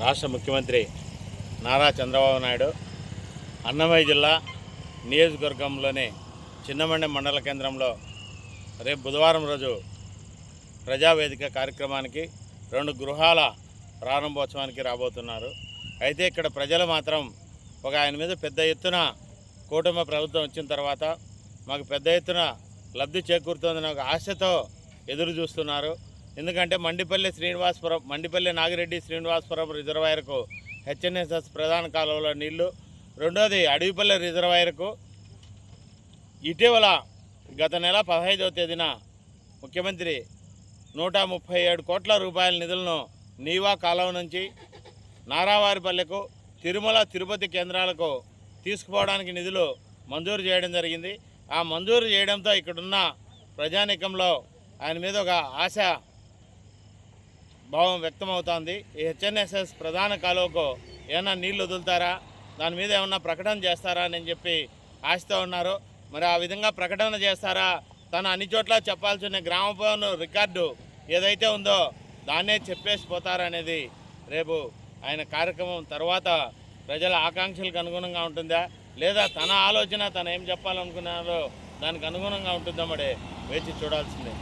రాష్ట్ర ముఖ్యమంత్రి నారా చంద్రబాబు నాయుడు అన్నమయ్య జిల్లా నియోజకవర్గంలోని చిన్నమండెం మండల కేంద్రంలో రేపు బుధవారం రోజు ప్రజావేదిక కార్యక్రమానికి 2 గృహాల ప్రారంభోత్సవానికి రాబోతున్నారు. అయితే ఇక్కడ ప్రజలు మాత్రం ఆయన మీద పెద్ద ఎత్తున కూటమి ప్రభుత్వం వచ్చిన తర్వాత మాకు పెద్ద ఎత్తున లబ్ధి చేకూరుతుందని ఒక ఆశతో ఎదురు చూస్తున్నారు. ఎందుకంటే మండిపల్లి నాగిరెడ్డి శ్రీనివాసపురం రిజర్వాయర్కు హెచ్ఎన్ఎస్ఎస్ ప్రధాన కాలువలో నీళ్లు, రెండోది అడవిపల్లి రిజర్వాయర్కు ఇటీవల గత నెల 15వ తేదీన ముఖ్యమంత్రి 137 కోట్ల రూపాయల నిధులను నీవా కాలువ నుంచి నారావారిపల్లెకు తిరుమల తిరుపతి కేంద్రాలకు తీసుకుపోవడానికి నిధులు మంజూరు చేయడం జరిగింది. ఆ మంజూరు చేయడంతో ఇక్కడున్న ప్రజానీకంలో ఆయన మీద ఒక ఆశ భావం వ్యక్తమవుతోంది. ఈ హెచ్ఎన్ఎస్ఎస్ ప్రధాన కాలువకు ఏమన్నా నీళ్లు వదులుతారా, దాని మీద ఏమన్నా ప్రకటన చేస్తారా అని చెప్పి ఆశతో ఉన్నారు. మరి ఆ విధంగా ప్రకటన చేస్తారా, తను అన్ని చోట్ల చెప్పాల్సిన గ్రామ ఫోన్ రికార్డు ఏదైతే ఉందో దాన్నే చెప్పేసి పోతారనేది రేపు ఆయన కార్యక్రమం తర్వాత ప్రజల ఆకాంక్షలకు అనుగుణంగా ఉంటుందా, లేదా తన ఆలోచన తను ఏం చెప్పాలనుకున్నారో దానికి అనుగుణంగా ఉంటుందో మరి వేచి చూడాల్సిందే.